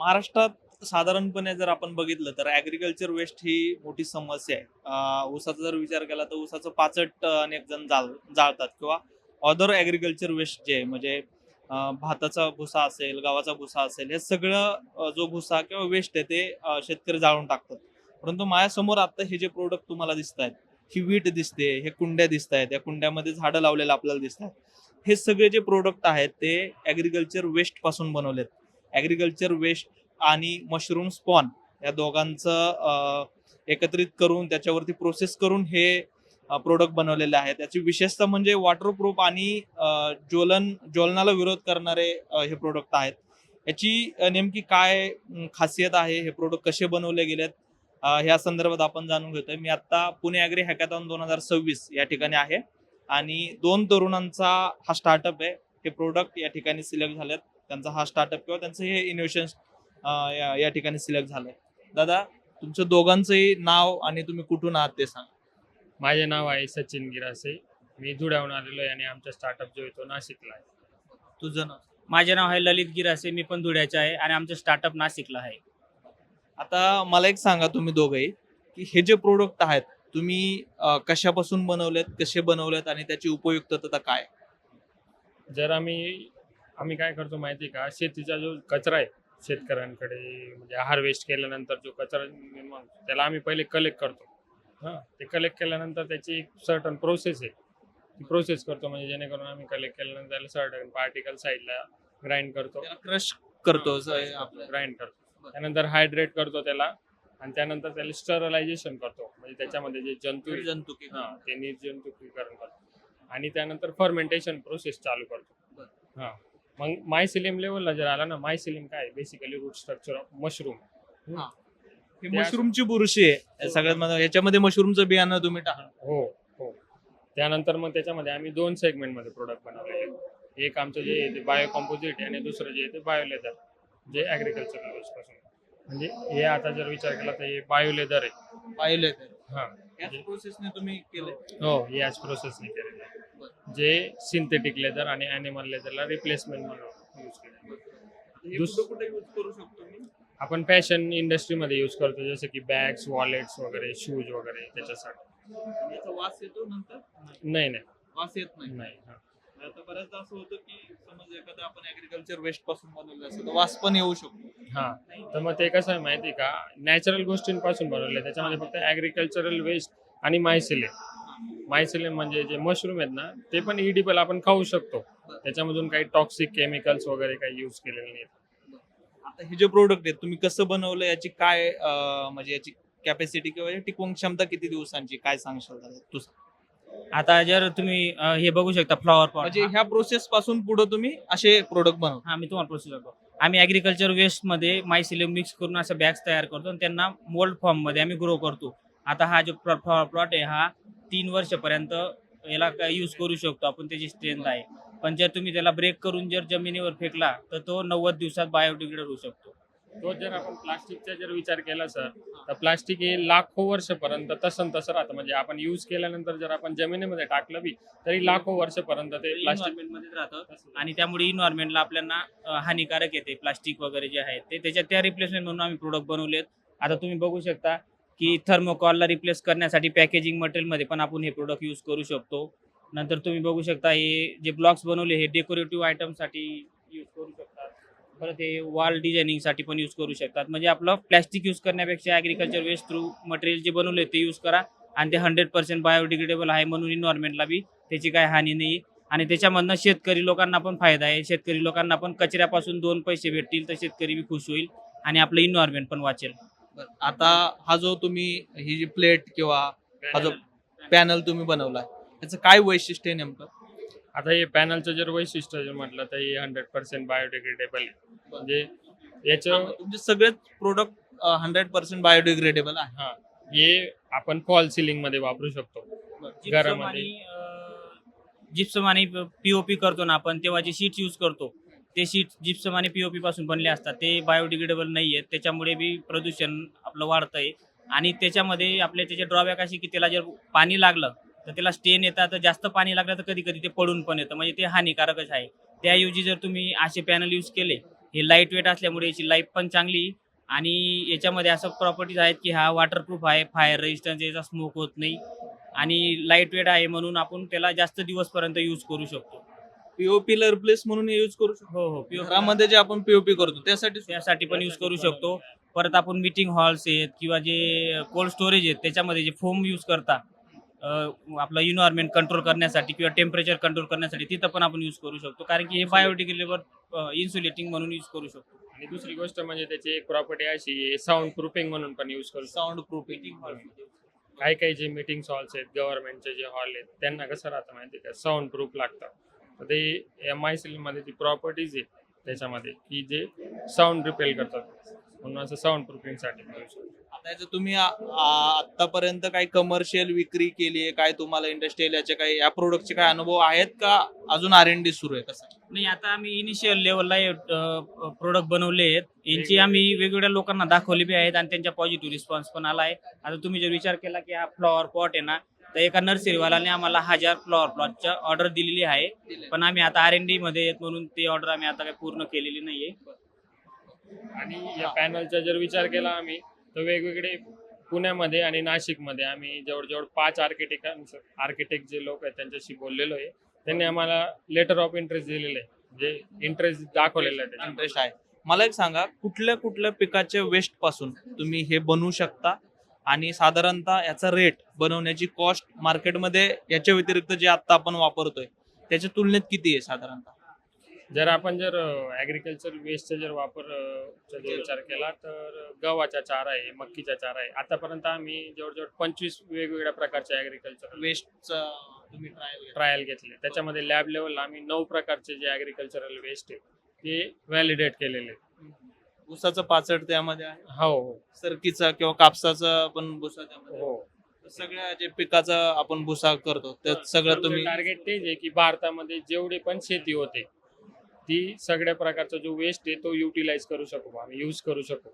महाराष्ट्रात साधारणपणे जर आपण बघितलं तर ऍग्रिकल्चर वेस्ट ही मोठी समस्या आहे. ऊसाचा जर विचार केला तर ऊसाचं पाचट अनेक जण जाळतात किंवा अदर ऍग्रिकल्चर वेस्ट जे आहे म्हणजे भाताचा भुसा असेल, गव्हाचा भुसा असेल, हे सगळं जो भुसा किंवा वेस्ट आहे ते शेतकरी जाळून टाकतात. परंतु माझ्यासमोर आता हे जे प्रोडक्ट तुम्हाला दिसत आहेत, ही वीट दिसते, हे कुंड्या दिसत आहेत, या कुंड्यामध्ये झाडं लावलेलं आपल्याला दिसत आहेत. हे सगळे जे प्रोडक्ट आहेत ते ऍग्रिकल्चर वेस्ट पासून बनवलेत. ऍग्रिकल्चर वेस्ट आणि मशरूम स्पॉन या दोघांचं एकत्रित करून त्याच्यावरती प्रोसेस करून हे प्रोडक्ट बनवलेले आहेत. त्याची विशेषता म्हणजे वॉटरप्रूफ आणि ज्वलनाला विरोध करणारे हे प्रोडक्ट आहेत. याची नेमकी काय खासियत आहे, हे प्रोडक्ट कसे बनवले गेलेत, ह्या संदर्भात आपण जाणून घेतोय. मी आता पुणे ॲग्री हॅकॅथॉन 2026 या ठिकाणी आहे आणि 2 तरुणांचा हा स्टार्टअप आहे. हे प्रोडक्ट या ठिकाणी सिलेक्ट झालेत. त्यांचा हा स्टार्टअप किंवा त्यांचं हे इनोव्हेशन या ठिकाणी सिलेक्ट झालंय. दादा, तुमचं दोघांचंही नाव आणि तुम्ही कुठून आहात ते सांगा. माझे नाव आहे सचिन गिरासे. मी धुळ्याहून आलेलो आहे आणि आमचा स्टार्टअप जो आहे तो नाशिकला आहे. तुझं नाव? माझे नाव आहे ललित गिरासे. मी पण धुळ्याचे आहे आणि आमचं स्टार्टअप नाशिकला आहे. आता मला एक सांगा तुम्ही दोघंही, की हे जे प्रोडक्ट आहेत तुम्ही कशापासून बनवलेत, कसे बनवलेत आणि त्याची उपयुक्तता काय? जर आम्ही काय करतो माहिती आहे का, शेतीचा जो कचरा आहे शेतकऱ्यांकडे, म्हणजे हार्वेस्ट केल्यानंतर जो कचरा निर्माण होतो, त्याला आम्ही पहिले कलेक्ट करतो. ते कलेक्ट केल्यानंतर त्याची एक सर्टन प्रोसेस आहे, ती प्रोसेस करतो. म्हणजे जेणेकरून आम्ही कलेक्ट केल्यानंतर त्याला सर्टन पार्टिकल साईडला ग्राइंड करतो, क्रश करतो ग्राइंड करतो. त्यानंतर हायड्रेट करतो त्याला आणि त्यानंतर त्याला स्टरलायझेशन करतो. म्हणजे त्याच्यामध्ये जे जंतू ते निर्जंतुकीकरण करतो आणि त्यानंतर फर्मेंटेशन प्रोसेस चालू करतो. मग मायसिलियम लेवलला जर आला ना, मायसिलियम काय basically root structure of mushroom. ही मशरूमची बुरशी आहे सगळ्यात महत्त्वाचं. याच्यामध्ये मशरूमचं बियाणं तुम्ही टाका. हो हो. त्यानंतर मग त्याच्यामध्ये आम्ही 2 सेगमेंटमध्ये प्रोडक्ट बनवलेले आहेत. एक आमचं जे आहे ते बायो कॉम्पोजिट आणि दुसरं जे आहे ते बायो लेदर, जे ऍग्रिकल्चरल वेस्ट पासून. म्हणजे हे आता जर विचार केला तर हे बायो लेदर आहे. पाहिलंय ते. हा, याच प्रोसेसने तुम्ही केलंय? हो, याच प्रोसेसने केलेलं आहे. जे सिंथेटिक लेदर आणि ॲनिमल लेदरला रिप्लेसमेंट म्हणून यूज केलं. कुठे यूज करू शकतो मी? आपण फॅशन इंडस्ट्रीमध्ये यूज करतो, जसं की बॅग्स, वॉलेट्स वगैरे, शूज वगैरे त्याच्यासाठी. याचा वास येतो नंतर? नाही वास येत नाही. नाही. आता बऱ्याचदा असं होतं की समज एखादं आपण ऍग्रिकल्चर वेस्ट पासून बनवलं असेल तर वास पण येऊ शकतो. हा, तर मग ते कसं आहे माहिती का, नॅचरल गोष्टींपासून बनवले. त्याच्यामध्ये फक्त ऍग्रिकल्चरल वेस्ट आणि मायसिलियम म्हणजे जे मशरूम आहेत ना, ते पण इडिबल आपण खाऊ शकतो. त्याच्यामधून काही टॉक्सिक केमिकल्स वगैरे काही यूज केलेले नाहीत. आता हे जे प्रोडक्ट आहेत तुम्ही कसं बनवलं, याची काय म्हणजे याची कॅपॅसिटी किंवा टिकवून क्षमता किती दिवसांची, काय सांगशाल तू? आता जर तुम्ही हे बघू शकता फ्लॉवर पॉट. म्हणजे ह्या प्रोसेस पासून पुढे तुम्ही असे प्रोडक्ट बनवता? हा, मी तुम्हाला प्रोसेस करतो. आम्ही ऍग्रिकल्चर वेस्ट मध्ये मायसिलियम मिक्स करून असं बॅग्स तयार करतो आणि त्यांना मोल्ड फॉर्म मध्ये आम्ही ग्रो करतो. आता हा जो फ्लॉवर प्लॉट आहे हा 3 वर्षापर्यंत याला काय यूज करू शकतो आपण, त्याची स्ट्रेंथ आहे. पण जर तुम्ही त्याला ब्रेक करून जर जमिनीवर फेकला तर तो 90 दिवसात बायोडिग्रेड होऊ शकतो. तो जर आपण प्लास्टिकचा जर विचार केला सर, तर प्लास्टिक हे लाखो वर्षपर्यंत तसं राहतं. म्हणजे आपण यूज केल्यानंतर जर आपण जमिनीमध्ये टाकलं बी तरी लाखो वर्षपर्यंत ते प्लास्टिक मध्ये राहतं आणि त्यामुळे इन्व्हायरमेंटला आपल्याला हानिकारक येते. प्लास्टिक वगैरे जे आहे ते त्या रिप्लेसमेंट म्हणून आम्ही प्रोडक्ट बनवलेत. आता तुम्ही बघू शकता की थर्मोकॉलला रिप्लेस करण्यासाठी पॅकेजिंग मटेरियलमध्ये पण आपण हे प्रोडक्ट यूज करू शकतो. नंतर तुम्ही बघू शकता हे जे ब्लॉक्स बनवले हे डेकोरेटिव्ह आयटमसाठी यूज करू शकतात. परत हे वॉल डिझायनिंगसाठी पण यूज करू शकतात. म्हणजे आपलं प्लॅस्टिक यूज करण्यापेक्षा ॲग्रिकल्चर वेस्ट थ्रू मटेरियल जे बनवले ते यूज करा आणि ते 100% बायोडिग्रेडेबल आहे म्हणून इन्व्हायरमेंटला बी त्याची काय हानी नाही. आणि त्याच्यामधनं शेतकरी लोकांना पण फायदा आहे. शेतकरी लोकांना पण कचऱ्यापासून 2 पैसे भेटतील तर शेतकरी बी खुश होईल आणि आपलं इन्व्हायरमेंट पण वाचेल. आता हा जो तुम्ही ही जी प्लेट किंवा हा जो पॅनल तुम्ही बनवलाय, त्याचं काय वैशिष्ट्य आहे नेमकं? आता हे पॅनलचं जर वैशिष्ट्य जर म्हटलं तर हे 100% बायोडिग्रेडेबल आहे. म्हणजे याचं तुमचे सगळेच प्रोडक्ट 100% बायोडिग्रेडेबल आहे. हा, हे आपण फॉल सिलिंग मध्ये वापरू शकतो घरामध्ये. जिप्सम आणि पीओपी करतो ना आपण, तेव्हा जे शीट्स यूज करतो ते शीट्स जिप्सम आणि पीओपी पासून बनले असतात. ते बायोडिग्रेडेबल नाही आहेत. त्याच्यामुळे बी प्रदूषण आपलं वाढतंय आणि त्याच्यामध्ये आपल्या त्याचे ड्रॉबॅक अशी की त्याला जर पाणी लागलं तर त्याला स्टेन येतात. तर जास्त पाणी लागलं तर कधी कधी ते पडून पण येतं. म्हणजे ते हानिकारकच आहे. त्याऐवजी जर तुम्ही असे पॅनल यूज केले हे लाईट वेट असल्यामुळे याची लाईफ पण चांगली आणि याच्यामध्ये असं प्रॉपर्टीज आहेत की हा वॉटरप्रूफ आहे, फायर रेजिस्टन्स, याचा स्मोक होत नाही आणि लाईट वेट आहे म्हणून आपण त्याला जास्त दिवसपर्यंत यूज करू शकतो. पीओपी ला रिप्लेस म्हणून यूज करू शकतो. हो हो POP घरामध्ये जे आपण पीओपी करतो त्यासाठी त्यासाठी पण यूज करू शकतो. परत आपण मीटिंग हॉल्स आहेत किंवा जे कोल्ड स्टोरेज आहेत त्याच्यामध्ये जे फोम यूज करता आपलं एन्व्हायरमेंट कंट्रोल करण्यासाठी किंवा टेम्परेचर कंट्रोल करण्यासाठी तिथं पण आपण यूज करू शकतो, कारण की हे बायोडिग्रेडेबल इन्सुलेटिंग म्हणून यूज करू शकतो. आणि दुसरी गोष्ट म्हणजे त्याची एक प्रॉपर्टी अशी साऊंड प्रूफिंग म्हणून पण यूज करू शकतो. Sound proofing. काही काही जे मीटिंग हॉल्स आहेत, गव्हर्नमेंटचे जे हॉल आहेत, त्यांना कसं राहतं माहिती का, साऊंड प्रूफ लागतं. तर ते MICL मध्ये जी प्रॉपर्टीज आहे त्याच्यामध्ये की जे साऊंड रिपेल करतात, म्हणून असं साऊंड प्रूफिंगसाठी यूज करतो. आता याचं तुम्ही आतापर्यंत काही कमर्शियल विक्री केली आहे, काय तुम्हाला इंडस्ट्रियल याचे काही या प्रोडक्टचे काय अनुभव आहेत का अजून R&D सुरू आहे कसं? नाही, आता आम्ही इनिशियल लेवलला प्रोडक्ट बनवले आहेत. यांची आम्ही वेगवेगळ्या लोकांना दाखवले बी आहेत आणि त्यांचा पॉझिटिव्ह रिस्पॉन्स पण आला आहे. आता तुम्ही जर विचार केला की हा फ्लॉवर पॉट आहे ना, तर एका नर्सरीवाल्याने आम्हाला 1000 फ्लॉवर प्लॉटच्या ऑर्डर दिलेली आहे, पण आम्ही आता R&D मध्ये आहेत म्हणून ती ऑर्डर आम्ही आता काही पूर्ण केलेली नाहीये. आणि या पॅनलचा जर विचार केला आम्ही तर वेगवेगळे पुण्यामध्ये आणि नाशिकमध्ये आम्ही जवळजवळ 5 आर्किटेक्ट जे लोक आहेत त्यांच्याशी बोललेलो आहे. त्यांनी आम्हाला लेटर ऑफ इंटरेस्ट दिलेलं आहे, जे इंटरेस्ट दाखवलेलं आहे त्याच्यामध्ये. इंटरेस्ट आहे. मला एक सांगा, कुठल्या कुठल्या पिकाच्या वेस्ट पासून तुम्ही हे बनवू शकता आणि साधारणतः याचा रेट, बनवण्याची कॉस्ट मार्केटमध्ये याच्या व्यतिरिक्त जे आता आपण वापरतोय त्याच्या तुलनेत किती आहे साधारणतः? जर ॲग्रिकल्चर वेस्टचा जर विचार केला तर गव्हाचा चारा आहे, मक्कीचा चारा आहे. आतापर्यंत आम्ही जवळजवळ 25 वेगवेगळ्या प्रकारचे ॲग्रिकल्चर वेस्टचा तुम्ही ट्रायल घेतले. त्याच्यामध्ये लॅब लेवलला आम्ही 9 प्रकारचे जे ॲग्रिकल्चरल वेस्ट आहे ते व्हॅलिडेट केलेले. ऊसाचं पाचट त्यामध्ये आहे, हो सरकीचा किंवा कापसाचा पण भुसा त्यामध्ये, हो. सगळ्या जे पिकाचा आपण भुसा करतो त्यात सगळं तुम्ही टार्गेट तेच आहे की भारतामध्ये जेवढे पण शेती होते ती सगळ्या प्रकारचा जो वेस्ट आहे तो युटिलाइज करू शकू, आम्ही यूज करू शकू.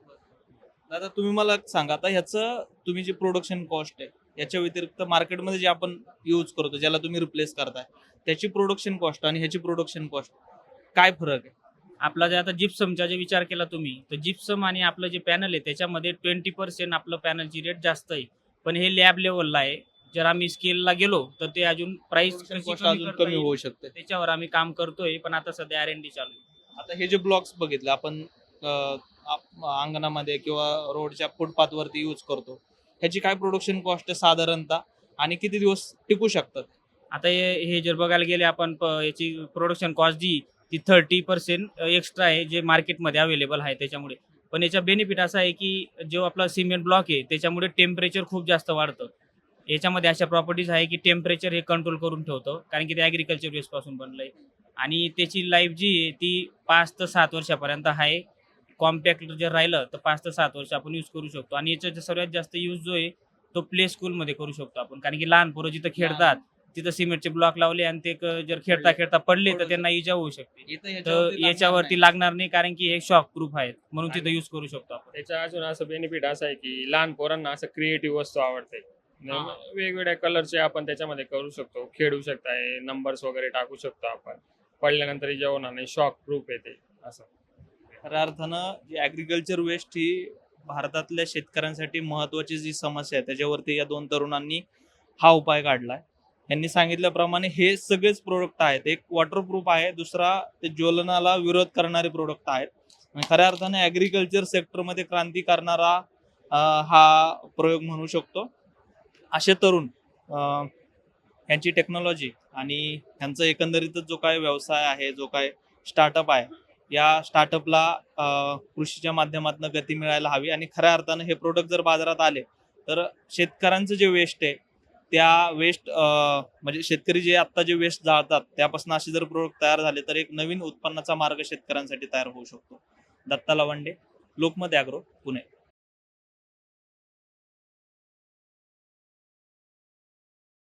दादा तुम्ही मला सांगा, आता ह्याचं तुम्ही जे प्रोडक्शन कॉस्ट आहे याच्या व्यतिरिक्त मार्केटमध्ये जे आपण यूज करतो ज्याला तुम्ही रिप्लेस करताय त्याची प्रोडक्शन कॉस्ट आणि ह्याची प्रोडक्शन कॉस्ट काय फरक आहे? आपला जे आता जिप्समचा जे विचार केला तुम्ही, तर जिप्सम आणि आपलं जे पॅनल आहे त्याच्यामध्ये 20% आपलं पॅनलची रेट जास्त आहे, पण हे लॅब लेवलला आहे. जर आम्ही स्केलला गेलो तर ते अजून प्राइस अजून कमी होऊ शकते. त्याच्यावर आम्ही काम करतोय, पण आता सध्या R&D चालू आहे. आता हे जे ब्लॉक्स बघितले आपण अंगणामध्ये किंवा रोडच्या फुटपाथ वरती यूज करतो, ह्याची काय प्रोडक्शन कॉस्ट साधारणतः आणि किती दिवस टिकू शकतात? आता हे जर बघायला गेले आपण याची प्रोडक्शन कॉस्ट जी ती 30% एक्स्ट्रा आहे जे मार्केटमध्ये अवेलेबल आहे त्याच्यामुळे. पण याचा बेनिफिट असा आहे की जो आपला सिमेंट ब्लॉक आहे त्याच्यामुळे टेम्परेचर खूप जास्त वाढतं. याच्यामध्ये अशा प्रॉपर्टीज आहे की टेम्परेचर हे कंट्रोल करून ठेवतं, कारण की ते ॲग्रिकल्चर वेस्ट पासून बनलंय आणि त्याची लाईफ जी आहे ती 5 ते 7 वर्षापर्यंत आहे. कॉम्पॅक्ट जर राहिलं तर 5 ते 7 वर्ष आपण यूज करू शकतो. आणि याचा सर्वात जास्त यूज जो आहे तो प्ले स्कूलमध्ये करू शकतो आपण, कारण की लहान पोरं जिथं खेळतात तिथं सिमेंटचे ब्लॉक लावले आणि ते जर खेळता खेळता पडले तर त्यांना इजा होऊ शकते. तर याच्यावरती लागणार नाही, कारण की हे शॉक प्रूफ आहेत म्हणून तिथं यूज करू शकतो आपण. त्याचा अजून असं बेनिफिट असं आहे की लहान पोरांना असं क्रिएटिव्ह वस्तू आवडते, वेगवेगळ्या कलरचे आपण त्याच्यामध्ये करू शकतो, खेळू शकताय, नंबर्स वगैरे टाकू शकतो आपण, पडल्यानंतर इजा होणार नाही, शॉक प्रूफ येते असं. खऱ्या अर्थानं जी ॲग्रिकल्चर वेस्ट ही भारतातल्या शेतकऱ्यांसाठी महत्वाची जी समस्या आहे त्याच्यावरती या 2 तरुणांनी हा उपाय काढलाय. यांनी सांगितल्याप्रमाणे हे सगळेच प्रोडक्ट आहेत, एक वॉटरप्रूफ आहे, दुसरा ते ज्वलनाला विरोध करणारे प्रोडक्ट आहेत. खऱ्या अर्थाने ॲग्रिकल्चर सेक्टरमध्ये क्रांती करणारा हा प्रयोग म्हणू शकतो. असे तरुण यांची टेक्नॉलॉजी आणि ह्यांचा एकंदरीतच जो काय व्यवसाय आहे, जो काय स्टार्टअप आहे, या स्टार्टअपला कृषीच्या माध्यमातून गती मिळायला हवी. आणि खऱ्या अर्थानं हे प्रोडक्ट जर बाजारात आले तर शेतकऱ्यांचं जे वेस्ट आहे त्या वेस्ट म्हणजे शेतकरी जे आता जे वेस्ट जाळतात त्यापासून असे जर प्रोडक्ट तयार झाले तर एक नवीन उत्पन्नाचा मार्ग शेतकऱ्यांसाठी तयार होऊ शकतो. दत्ता लवंडे, लोकमत ॲग्रो, पुणे.